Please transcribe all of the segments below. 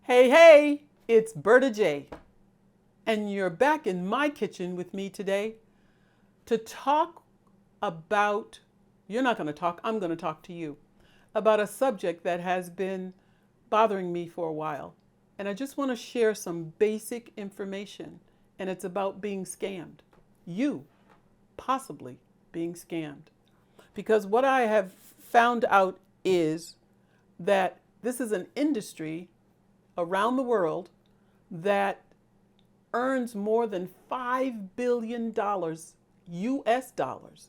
Hey, hey, it's Berta J, and you're back in my kitchen with me today to talk about, you're not going to talk, I'm going to talk to you about a subject that has been bothering me for a while. And I just want to share some basic information, and it's about being scammed. You possibly being scammed. Because what I have found out is that this is an industry around the world that earns more than $5 billion US dollars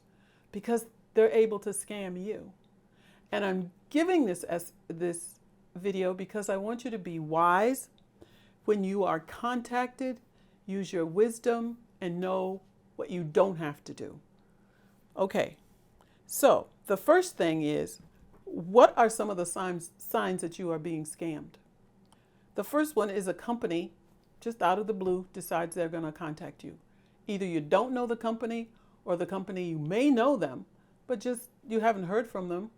because they're able to scam you. And I'm giving this video because I want you to be wise when you are contacted, use your wisdom and know what you don't have to do. Okay. So, the first thing is, what are some of the signs that you are being scammed? The first one is a company just out of the blue decides they're going to contact you. Either you don't know the company, or the company, you may know them, but just you haven't heard from them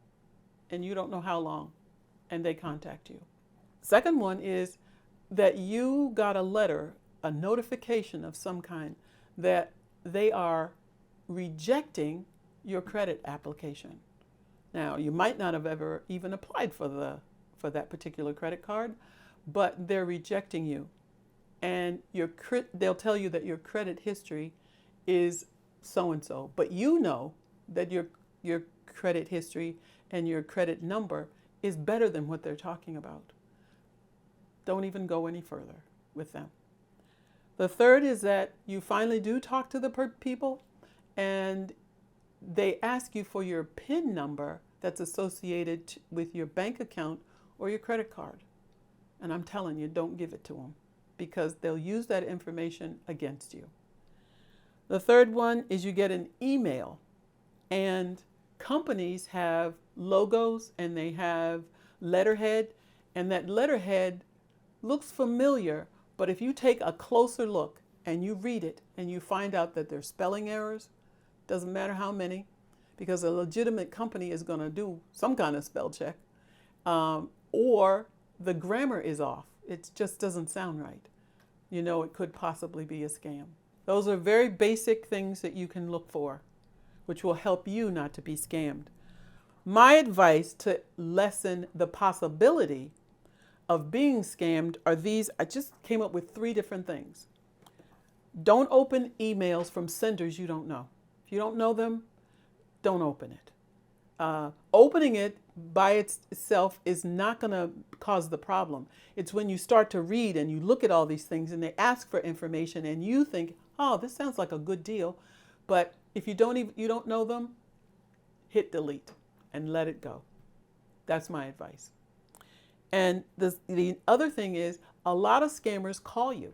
and you don't know how long, and they contact you. Second one is that you got a letter, a notification of some kind that they are rejecting your credit application. Now, you might not have ever even applied for that particular credit card, but they're rejecting you. And they'll tell you that your credit history is so and so, but you know that your credit history and your credit number is better than what they're talking about. Don't even go any further with them. The third is that you finally do talk to the people and they ask you for your PIN number that's associated with your bank account or your credit card. And I'm telling you, don't give it to them because they'll use that information against you. The third one is you get an email, and companies have logos and they have letterhead, and that letterhead looks familiar, but if you take a closer look and you read it and you find out that there's spelling errors, doesn't matter how many, because a legitimate company is going to do some kind of spell check, or the grammar is off. It just doesn't sound right. You know, it could possibly be a scam. Those are very basic things that you can look for, which will help you not to be scammed. My advice to lessen the possibility of being scammed are these. I just came up with 3 different things. Don't open emails from senders you don't know. If you don't know them, don't open it. Opening it by itself is not going to cause the problem. It's when you start to read and you look at all these things and they ask for information and you think, oh, this sounds like a good deal. But if you don't know them, hit delete and let it go. That's my advice. And the other thing is, a lot of scammers call you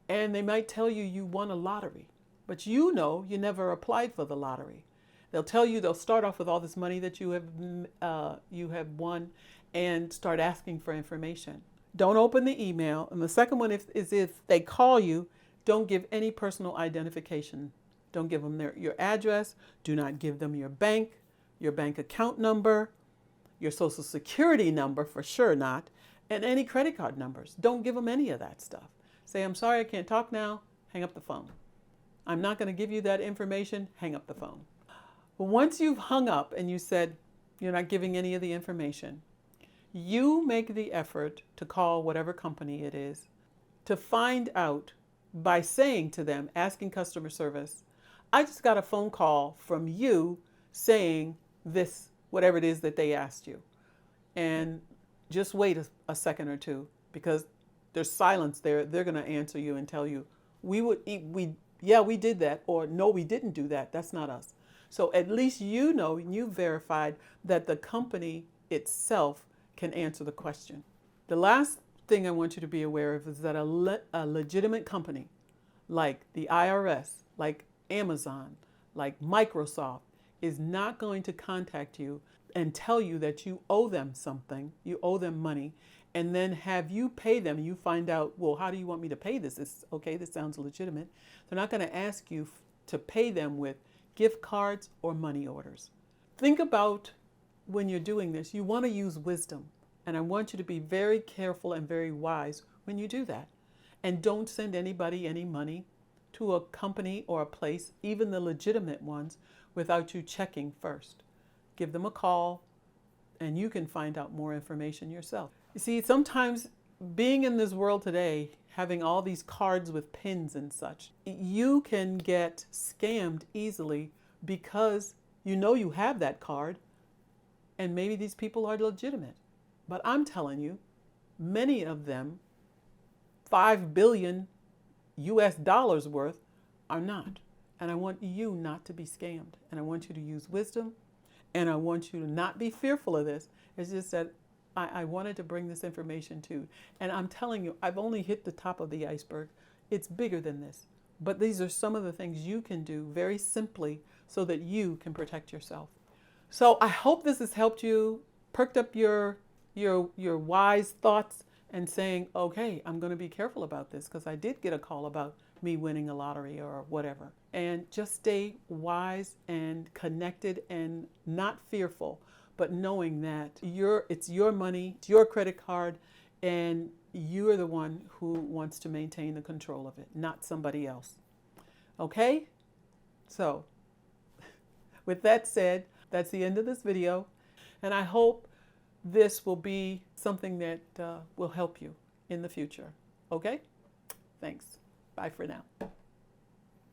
and they might tell you you won a lottery, but you know you never applied for the lottery. They'll tell you they'll start off with all this money that you have won and start asking for information. Don't open the email. And the second one is if they call you, don't give any personal identification. Don't give them your address. Do not give them your bank account number, your social security number for sure not, and any credit card numbers. Don't give them any of that stuff. Say, I'm sorry, I can't talk now. Hang up the phone. I'm not going to give you that information. Hang up the phone. Once you've hung up and you said you're not giving any of the information, you make the effort to call whatever company it is to find out by saying to them, asking customer service, I just got a phone call from you saying this, whatever it is that they asked you. And just wait a second or two because there's silence there. They're going to answer you and tell you, we did that, or no, we didn't do that. That's not us. So at least you know, you verified that the company itself can answer the question. The last thing I want you to be aware of is that a legitimate company like the IRS, like Amazon, like Microsoft is not going to contact you and tell you that you owe them something, you owe them money, and then have you pay them. You find out, well, how do you want me to pay this? This sounds legitimate. They're not going to ask you to pay them with gift cards or money orders. Think about when you're doing this, you want to use wisdom. And I want you to be very careful and very wise when you do that. And don't send anybody any money to a company or a place, even the legitimate ones, without you checking first. Give them a call and you can find out more information yourself. You see, sometimes being in this world today, having all these cards with pins and such, you can get scammed easily because you know you have that card and maybe these people are legitimate. But I'm telling you, many of them, 5 billion US dollars worth, are not. And I want you not to be scammed. And I want you to use wisdom. And I want you to not be fearful of this. It's just that I wanted to bring this information to you. And I'm telling you, I've only hit the top of the iceberg. It's bigger than this. But these are some of the things you can do very simply so that you can protect yourself. So I hope this has helped you, perked up your wise thoughts and saying, okay, I'm going to be careful about this because I did get a call about me winning a lottery or whatever. And just stay wise and connected and not fearful, but knowing that it's your money, it's your credit card, and you're the one who wants to maintain the control of it, not somebody else. Okay? So, with that said, that's the end of this video. And I hope this will be something that will help you in the future. Okay? Thanks. Bye for now.